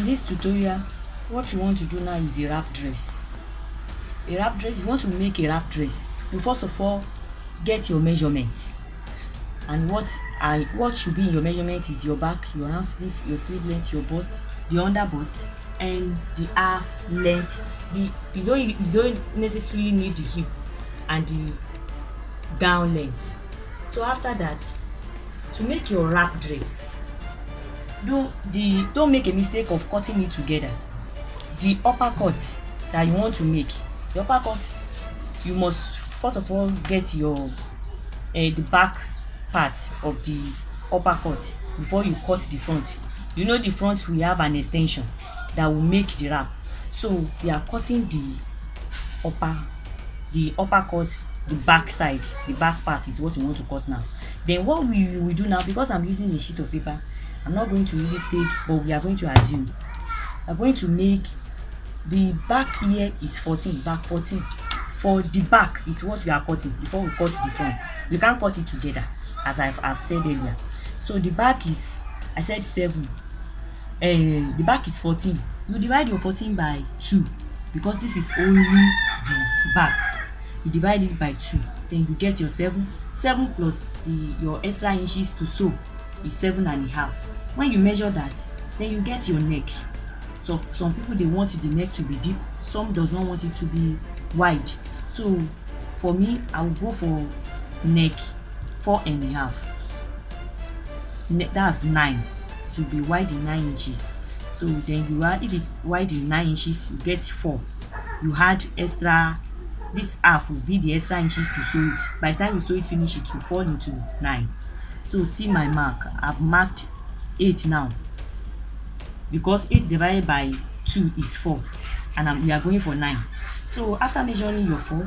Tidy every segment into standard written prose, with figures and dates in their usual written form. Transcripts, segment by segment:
this tutorial, what you want to do now is a wrap dress. A wrap dress, you want to make a wrap dress, you first of all get your measurement. And what should be in your measurement is your back, your round sleeve, your sleeve length, your bust, the under bust, and the half length. You don't necessarily need the hip and the gown length. So after that, to make your wrap dress, don't make a mistake of cutting it together. The upper cut that you want to make, the upper cut, you must first of all get your the back part of the upper cut before you cut the front. You know, the front we have an extension that will make the wrap, so we are cutting the upper cut, the back side, the back part is what you want to cut now. Then what we will do now, because I'm using a sheet of paper, I'm not going to really take, but we are going to assume we are going to make the back here is 14, back 14. For the back is what we are cutting before we cut the front. We can't cut it together, as I've said earlier. So the back is, I said 7, the back is 14. You divide your 14 by 2, because this is only the back. You divide it by 2, then you get your 7 plus your extra inches to sew is 7.5. When you measure that, then you get your neck. So some people, they want the neck to be deep, some does not want it to be wide. So for me, I will go for neck 4.5. That's 9. To be wide in 9 inches. So then you add, if it's wide in 9 inches, you get 4. You add extra, this half will be the extra inches to sew it. By the time you sew it finish, it will fall into 9. So see my mark, I've marked 8 now, because 8 divided by 2 is 4, and we are going for 9. So after measuring your 4,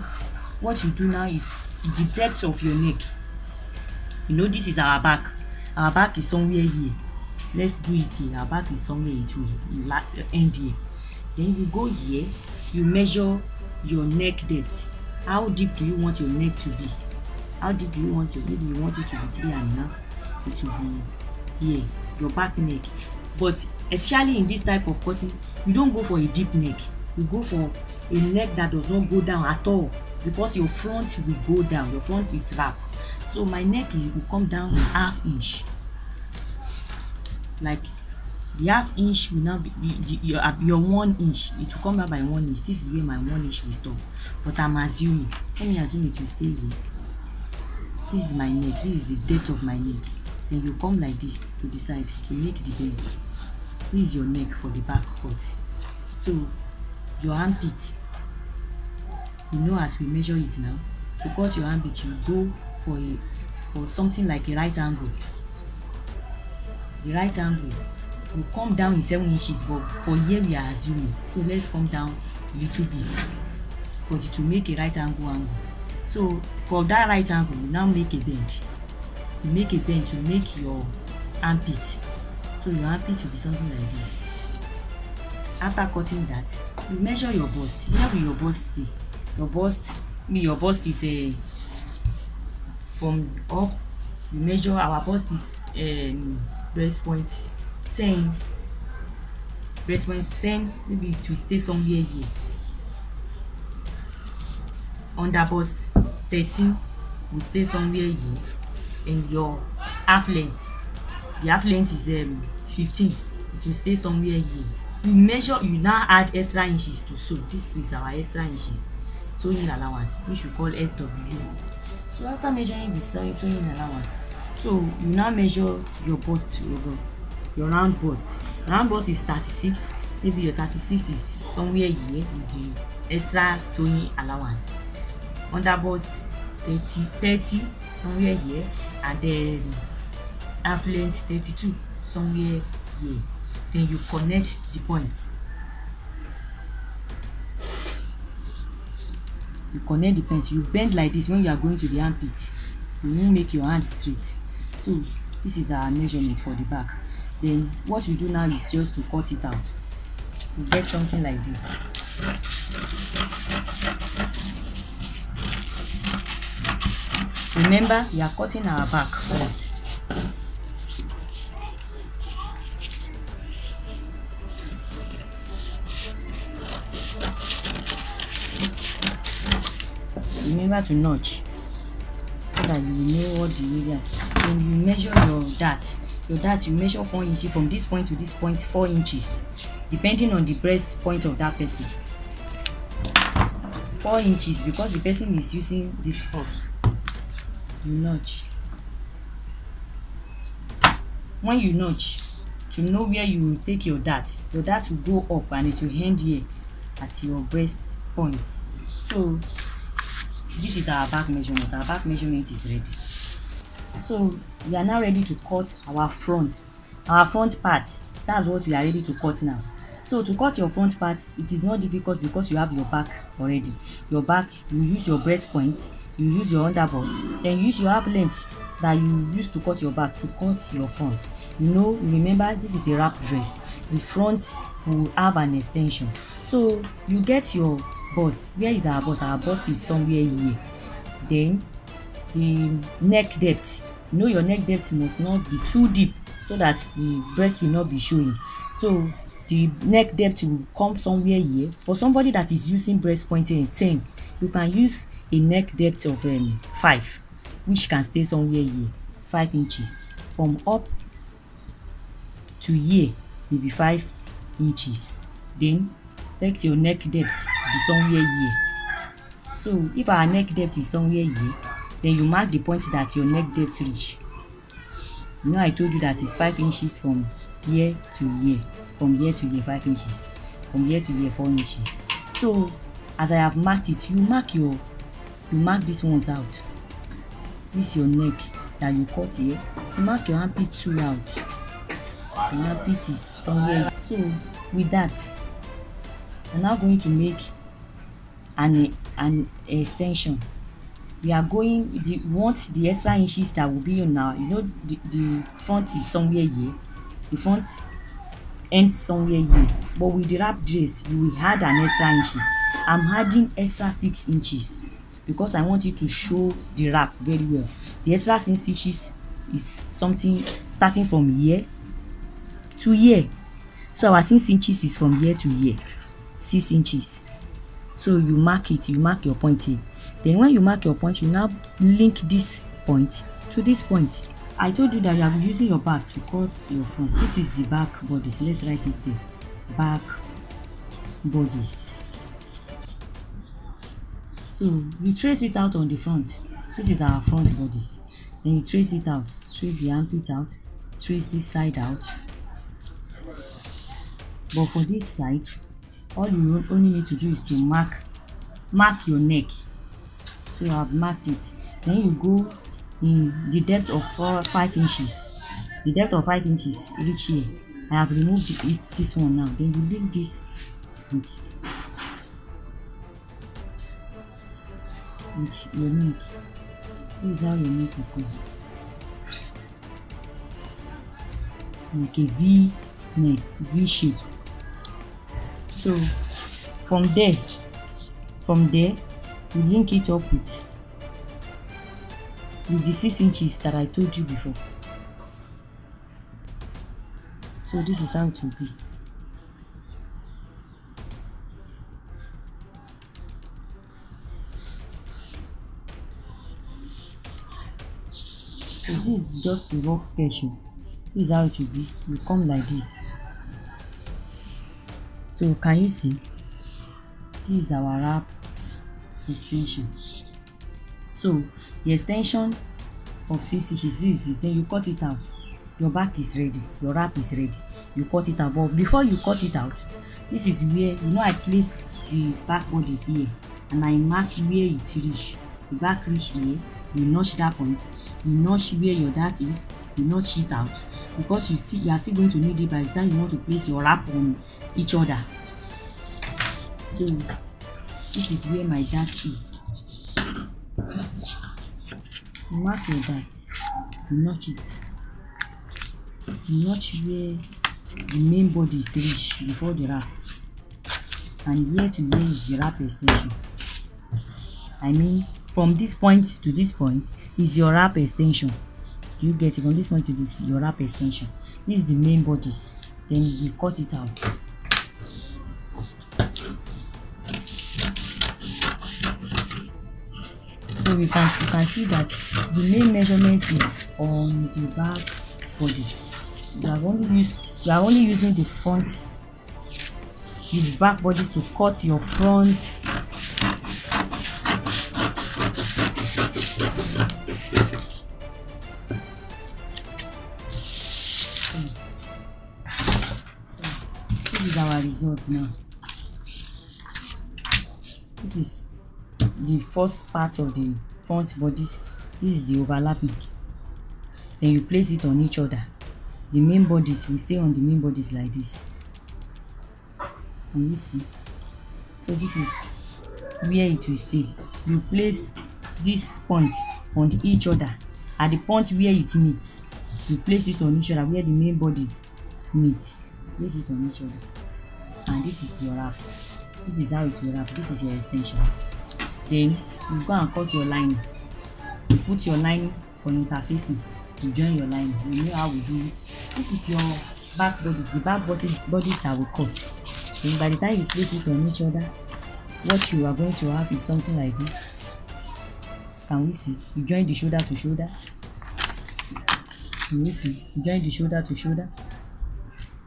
what you do now is the depth of your neck. You know, this is our back. Our back is somewhere here. Let's do it here. Our back is somewhere, it will end here. Then you go here, you measure your neck depth. How deep do you want your neck to be? How deep do you want your, maybe you want it to be 3.5. It will be here, your back neck. But especially in this type of cutting, you don't go for a deep neck. You go for a neck that does not go down at all, because your front will go down. Your front is wrap. So my neck will come down 1/2 inch. Like the 1/2 inch will now be your 1 inch. It will come back by 1 inch. This is where my 1 inch will stop. But I'm assuming, let me assume it will stay here. This is my neck. This is the depth of my neck. Then you come like this to the side to make the bend. This is your neck for the back cut. So your armpit, you know, as we measure it now, to cut your armpit, you go for something like a right angle. The right angle will come down in 7 inches, but for here we are assuming, so let's come down a little bit, but it will make a right angle. So for that right angle, you now make a bend. You make a bend to make your armpit. So your armpit will be something like this. After cutting that, you measure your bust. Where will your bust stay? Your bust is a from up. You measure, our bust is breast point 10. Breast point 10. Maybe it will stay somewhere here. Under bust 13 will stay somewhere here. And your half length, the half length is 15. It will stay somewhere here. You measure, you now add extra inches to sew. This is our extra inches sewing allowance, which we call SW. So after measuring the sewing allowance, so you now measure your bust, your round bust. Round bust is 36. Maybe your 36 is somewhere here with the extra sewing allowance. Under bust 30 somewhere here, and then half length 32 somewhere here. Then you connect the points. You connect the points. You bend like this when you are going to the armpit. You won't make your hand straight. So this is our measurement for the back. Then what we do now is just to cut it out. You get something like this. Remember, we are cutting our back first. remember to notch so that you will know what the areas. Then you measure your dart. Your dart, you measure 4 inches from this point to this point, 4 inches, depending on the breast point of that person. 4 inches because the person is using this hook. You notch. When you notch, to know where you will take your dart will go up and it will end here at your breast point. So this is our back measurement. Our back measurement is ready. So we are now ready to cut our front part. That's what we are ready to cut now. So to cut your front part, it is not difficult because you have your back already. Your back, you use your breast point, you use your underbust, then you use your half length that you use to cut your back to cut your front. Remember this is a wrap dress. The front will have an extension. So you get your bust. Where is our bust? Our bust is somewhere here. Then the neck depth. Your neck depth must not be too deep so that the breast will not be showing. So the neck depth will come somewhere here. For somebody that is using breast pointing 10, you can use a neck depth of 5, which can stay somewhere here, 5 inches. From up to here, maybe 5 inches. Then let your neck depth be somewhere here. So if our neck depth is somewhere here, then you mark the point that your neck depth reach. I told you that it's 5 inches from here to here. From here to here, 5 inches. From here to here, 4 inches. So as I have marked it, you mark these ones out. This your neck that you cut here. You mark your armpit too out. Your armpit is somewhere. So with that, I'm now going to make an extension. We are going, want the extra inches that will be on now. The front is somewhere here. The front ends somewhere here. But with the wrap dress, you will add an extra inches. I'm adding extra 6 inches because I want you to show the wrap very well. The extra 6 inches is something starting from here to here. So our 6 inches is from here to here. 6 inches. So you mark it, you mark your point here. Then when you mark your point, you now link this point to this point. I told you that you are using your back to cut your front. This is the back bodice. Let's write it there. Back bodice. So you trace it out on the front. This is our front bodice. Then you trace it out. Trace the armpit out. Trace this side out. But for this side, all you only need to do is to mark your neck. So you have marked it. Then you go in the depth of 5 inches. The depth of 5 inches reach here. I have removed this one now. Then you link this with your neck. This is how your neck will go. Like a V neck, V shape. So from there, you link it up with the 6 inches that I told you before. So this is how it will be. So this is just a rough sketch. This is how it will be. It will come like this. So can you see? This is our wrap extension. So the extension of 6 inches, this is it. Then you cut it out. Your back is ready. Your wrap is ready. You cut it out. But before you cut it out, this is where I place the back bodice here, and I mark where it reach. The back reach here. You notch that point. You notch where your dart is. You notch it out because you are still going to need it by the time you want to place your wrap on each other. So this is where my dart is. You mark your dart. You notch it. You notch where the main body is reached before the wrap, and here to here is the wrap extension. I mean, from this point to this point is your wrap extension. You get it? From this point to this, your wrap extension. This is the main bodice. Then you cut it out. So you can see that the main measurement is on the back bodies. You are only using the back bodies to cut your front. This is our result now. This is the first part of the front bodies. This is the overlapping. Then you place it on each other. The main bodies will stay on the main bodies like this. Can you see? So this is where it will stay. You place this point on each other. At the point where it meets, you place it on each other where the main bodies meet. Place it on each other. And this is your wrap. This is how it will wrap. This is your extension. Then you go and cut your lining. You put your lining for interfacing. You join your lining. You know how we do it. This is your back bodies. The back bodies that we cut. Then by the time you place it on each other, what you are going to have is something like this. Can we see? You join the shoulder to shoulder. Can we see? You join the shoulder to shoulder.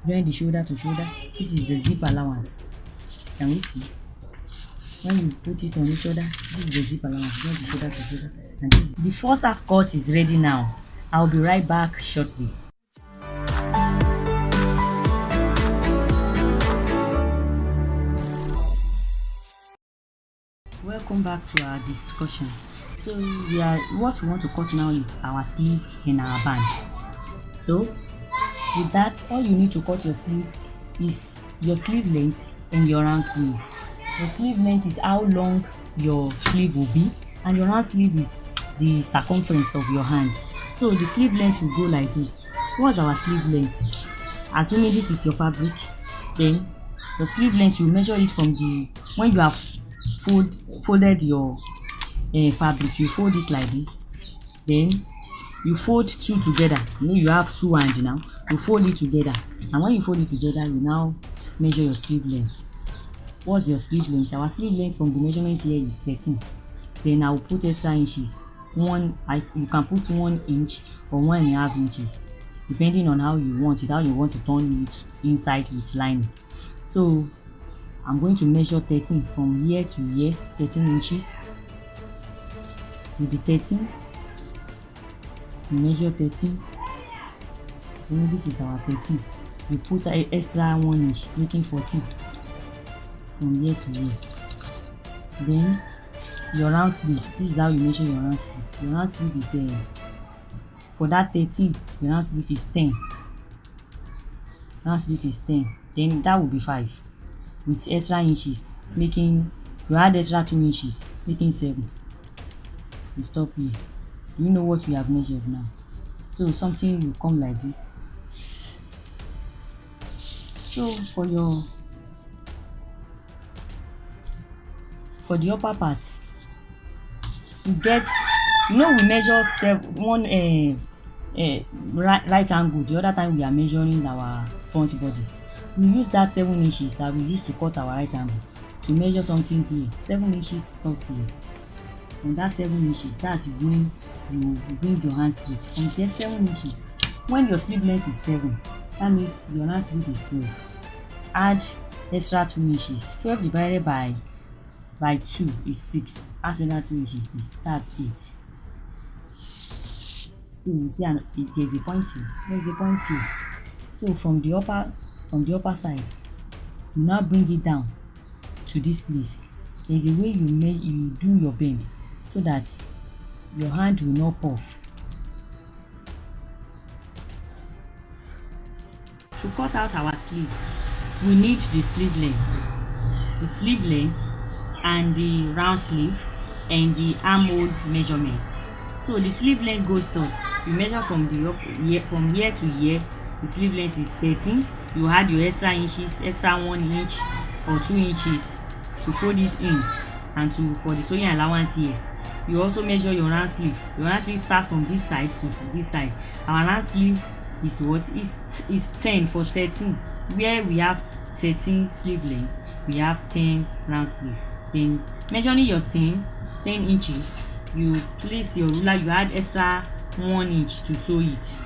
Join the shoulder to shoulder. This is the zip allowance. Can we see? When you put it on each other, this is the zip allowance. Join the shoulder to shoulder. And this is the first half cut is ready now. I'll be right back shortly. Welcome back to our discussion. So what we want to cut now is our sleeve and our band. So with that, all you need to cut your sleeve is your sleeve length and your round sleeve. Your sleeve length is how long your sleeve will be, and your round sleeve is the circumference of your hand. So the sleeve length will go like this. What's our sleeve length? Assuming this is your fabric, then your sleeve length, you measure it from when you have folded your fabric. You fold it like this, then you fold two together. You have two hands now. You fold it together, and when you fold it together, you now measure your sleeve length. What's your sleeve length? Our sleeve length from the measurement here is 13. Then I will put extra inches. You can put 1 inch or 1.5 inches, depending on how you want it, how you want to turn it inside with lining. So I'm going to measure 13 from here to here, 13 inches. With the 13, you measure 13. So this is our 13. You put an extra 1 inch, making 14 from here to here. Then your round sleeve. This is how you measure your round sleeve. Your round sleeve is for that 13. The round sleeve is 10. Round sleeve is 10. Then that will be 5 with extra inches, making you add extra 2 inches, making 7. You stop here. Do you know what we have measured now? So something will come like this. So for the upper part, you get, we measure right angle. The other time we are measuring our front bodies, we use that 7 inches that we used to cut our right angle to measure something here. 7 inches stops here. From that 7 inches, that's when you bring your hand straight. From there 7 inches, when your sleeve length is 7, that means your hand sleeve is 12. Add extra 2 inches. 12 divided by 2 is 6. Add another 2 inches, that's 8. So you see, there's a point here. There's a point here. So from the upper side, you now bring it down to this place. There's a way you do your bend so that your hand will not puff. To cut out our sleeve, we need the sleeve length and the round sleeve and the armhole measurement. So the sleeve length goes thus. You measure from here to here. The sleeve length is 13. You add your extra inches, extra 1 inch or 2 inches to fold it in, and for the sewing allowance here. You also measure your round sleeve. Your round sleeve starts from this side to this side. Our round sleeve is what is 10 for 13. Where we have 13 sleeve length, we have 10 round sleeve. Then measuring your 10 inches, you place your ruler, you add extra 1 inch to sew it.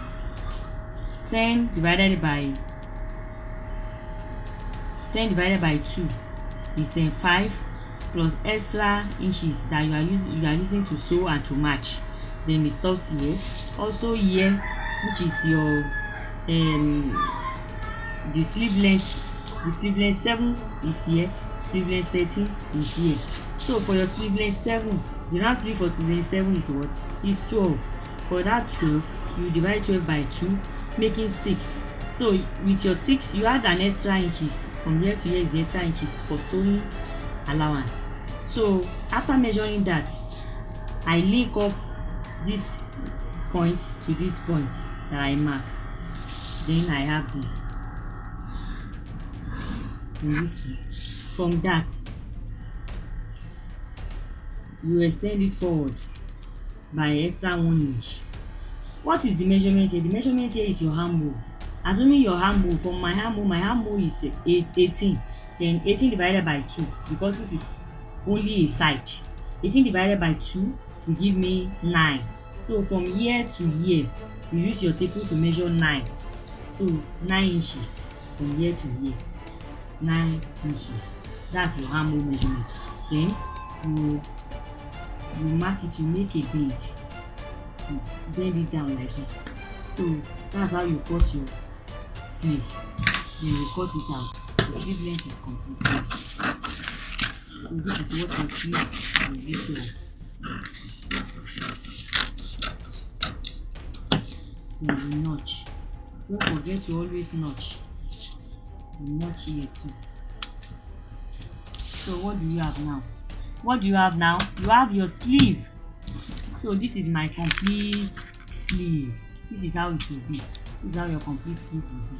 10 divided by 2 is 5 plus extra inches that you are using to sew and to match. Then it stops here. Also here, which is your the sleeve length 7 is here, sleeve length 13 is here. So for your sleeve length 7, the round sleeve for sleeve length 7 is what? Is 12. For that 12, you divide 12 by 2, making 6. So with your 6, you add an extra inches. From here to here is the extra inches for sewing allowance. So after measuring that, I link up this point to this point that I mark. Then I have this. From that, you extend it forward by extra 1 inch. What is the measurement here? The measurement here is your handle. Assuming your handle, from my handle is 18. Then 18 divided by 2, because this is only a side. 18 divided by 2 will give me 9. So from here to here, you use your tape to measure 9. So 9 inches from here to here. 9 inches. That's your handle measurement. Then you mark it, you make a bend. You bend it down like this. So that's how you cut your sleeve. Then you cut it out. The sleeve length is complete. So this is what your sleeve will look like. Then you notch. Don't forget to always notch. You notch here too. So what do you have now? What do you have now? You have your sleeve. So this is my complete sleeve. This is how it will be. This is how your complete sleeve will be.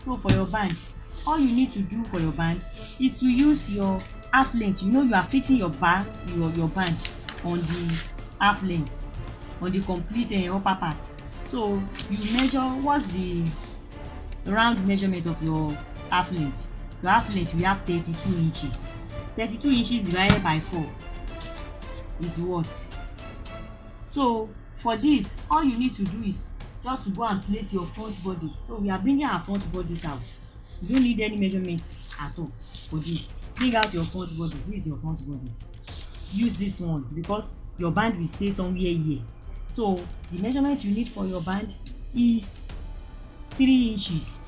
So for your band, all you need to do for your band is to use your half length. You know you are fitting your band on the half length, on the complete upper part. So you measure what's the round measurement of your half length. Your half length we have 32 inches. 32 inches divided by 4 is what? So for this, all you need to do is just to go and place your front bodies. So we are bringing our front bodies out. You don't need any measurement at all for this. Bring out your front bodies. This is your front bodies. Use this one because your band will stay somewhere here. So the measurement you need for your band is 3 inches.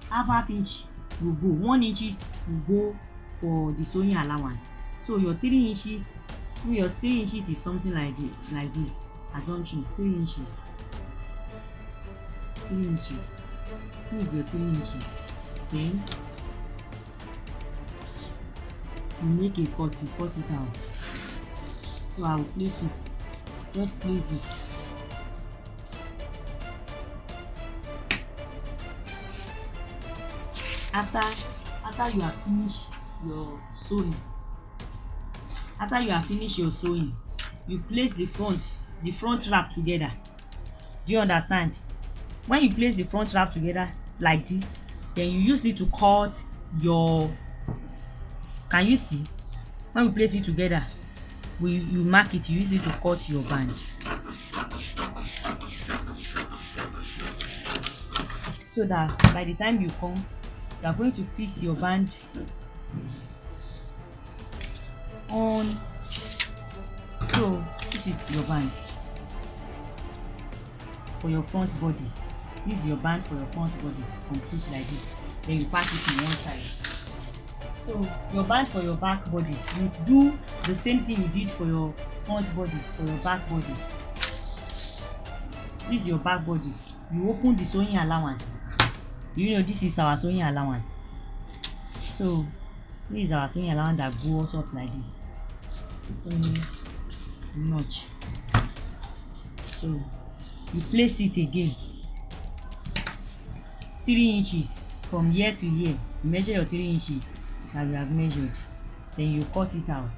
Half inch will go. 1 inches will go for the sewing allowance. So your 3 inches, your 3 inches is something like this. Assumption 3 inches. 3 inches. This is your 3 inches. Then you make a cut, you cut it out. So I will place it. Just place it. After you have finished your sewing, you place the front wrap together. Do you understand? When you place the front wrap together like this, then you use it to cut your, can you see? When we place it together, you mark it, you use it to cut your band. So that by the time you come, you are going to fix your band on. So this is your band for your front bodies. This is your band for your front bodies, complete like this. Then you pack it on one side. So your band for your back bodies, you do the same thing you did for your front bodies, for your back bodies. This is your back bodies. You open the sewing allowance. You know this is our sewing allowance. So this is our sewing allowance that goes up like this. Notch. So you place it again. 3 inches from here to here. You measure your 3 inches that we have measured. Then you cut it out.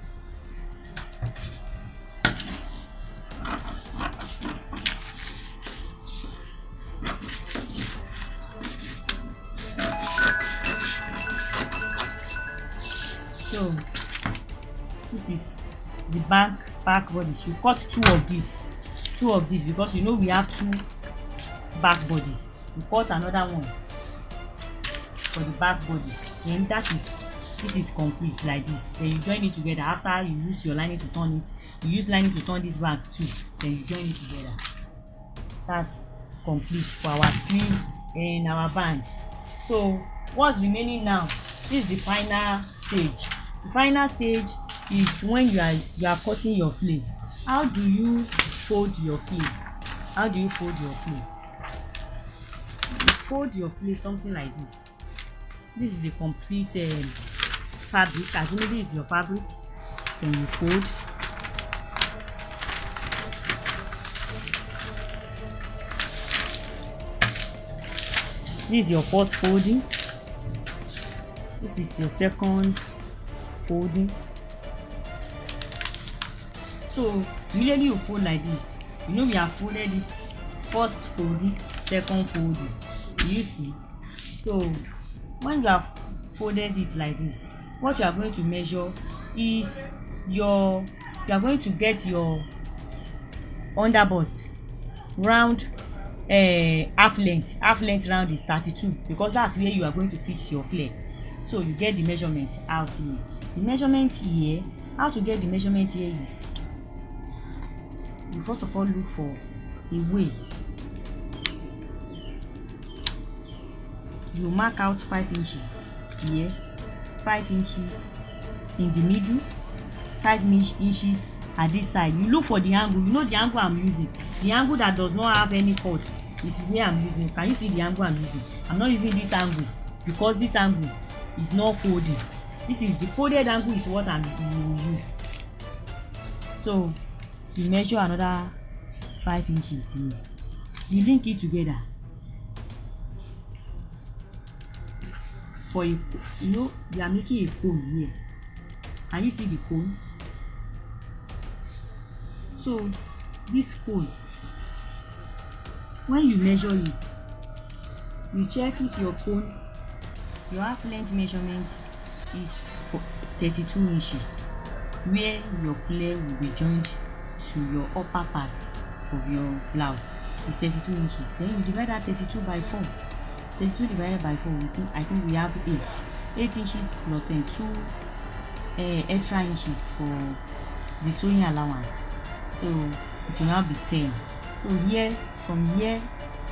So this is the back back bodies, you cut two of this because you know we have two back bodies. You cut another one for the back bodies. Then this is complete like this. Then you join it together. After you use your lining to turn it, you use lining to turn this back too. Then you join it together. That's complete for our sleeve and our band. So what's remaining now? This is the final stage. The final stage is when you are cutting your flare. How do you fold your flare? How do you fold your flare? You fold your flare something like this. This is the complete fabric. Assuming this is your fabric, then you fold. This is your first folding. This is your second folding. So immediately you fold like this. You know we have folded it. First folding, second folding. You see? So when you have folded it like this, what you are going to measure is you are going to get your underbust round, half length round is 32 because that's where you are going to fix your flare. So you get the measurement out here. The measurement here, how to get the measurement here is you first of all look for a way. You mark out 5 inches here, 5 inches in the middle, 5 inches at this side. You look for the angle. You know the angle I'm using. The angle that does not have any cut is where I'm using. Can you see the angle I'm using? I'm not using this angle because this angle is not folding. This is the folded angle is what I will use. So you measure another 5 inches here. You link it together. For a, you know, we are making a cone here. Can you see the cone? So this cone, when you measure it, you check if your cone, your half length measurement is 32 inches, where your flare will be joined to your upper part of your blouse is 32 inches. Then you divide that 32 by 4. 32 divided by 4, I think we have 8 inches plus 2 extra inches for the sewing allowance. So it will now be 10. So here, from here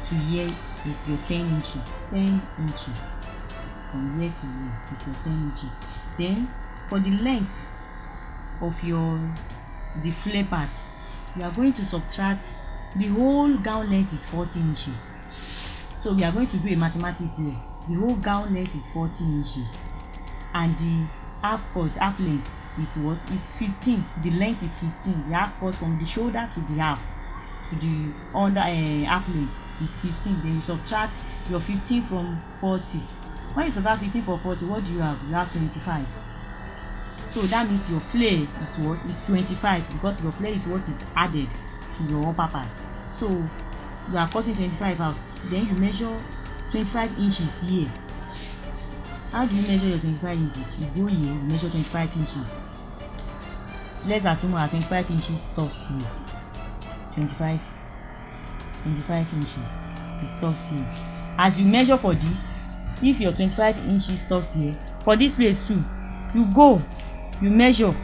to here is your 10 inches. 10 inches. From here to here is your 10 inches. Then for the length of the flare part, you are going to subtract. The whole gown length is 40 inches. So we are going to do a mathematics here. The whole gown length is 40 inches, and the half length is what? Is 15. The length is 15. The half cut from the shoulder to the half to the under half length is 15. Then you subtract your 15 from 40. When you subtract 15 from 40, what do you have? You have 25. So that means your flare is what? Is 25, because your flare is what is added to your upper part. So you are cutting 25 out. Then you measure 25 inches here. How do you measure your 25 inches? You go here, you measure 25 inches. Let's assume our 25 inches stops here. 25 inches. It stops here. As you measure for this, if your 25 inches stops here, for this place too, you go, you measure.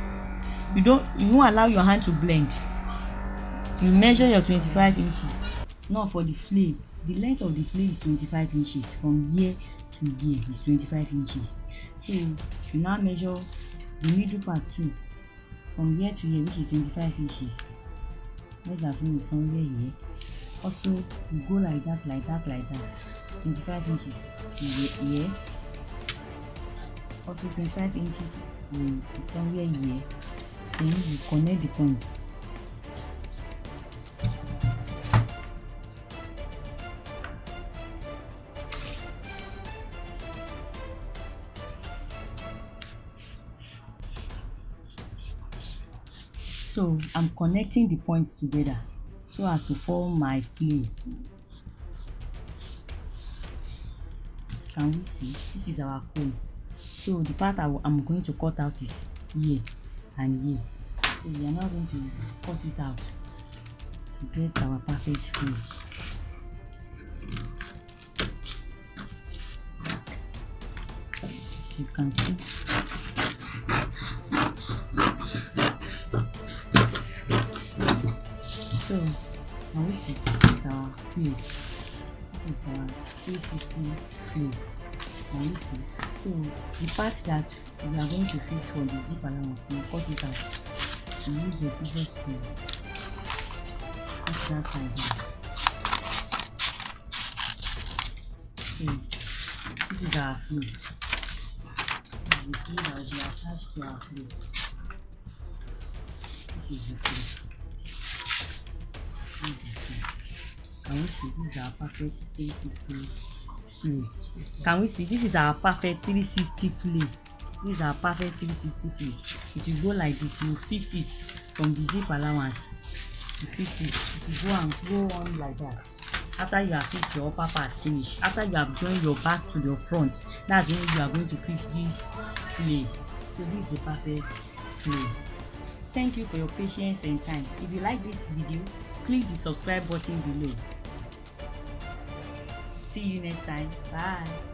You won't allow your hand to blend. You measure your 25 inches. Now for the flare, the length of the flare is 25 inches. From here to here is 25 inches. So you now measure the middle part too. From here to here, which is 25 inches. Let's assume it's somewhere here. Also, you go like that. 25 inches here. Also 25 inches is somewhere here. Then you connect the points. So I'm connecting the points together so as to form my flare. Can we see? This is our cone. So the part I'm going to cut out is here and here. So we are now going to cut it out to get our perfect flay. As you can see, so now we see this is our flay. This is our 360 flay. Now we see. So the part that we are going to fix for the zip allowance, we cut it out. We use the scissors to cut that side out. So this is our flay. This is the flay that will be attached to our plate. This is the flay. Can we see this is our perfect 360 flay? Can we see this is our perfect 360 flay? This is our perfect 360 flay. It will go like this. You fix it from the zip allowance. You fix it. It will go on like that. After you have fixed your upper part finish, after you have joined your back to your front, that's when you are going to fix this flay. So this is the perfect flay. Thank you for your patience and time. If you like this video, click the subscribe button below. See you next time. Bye.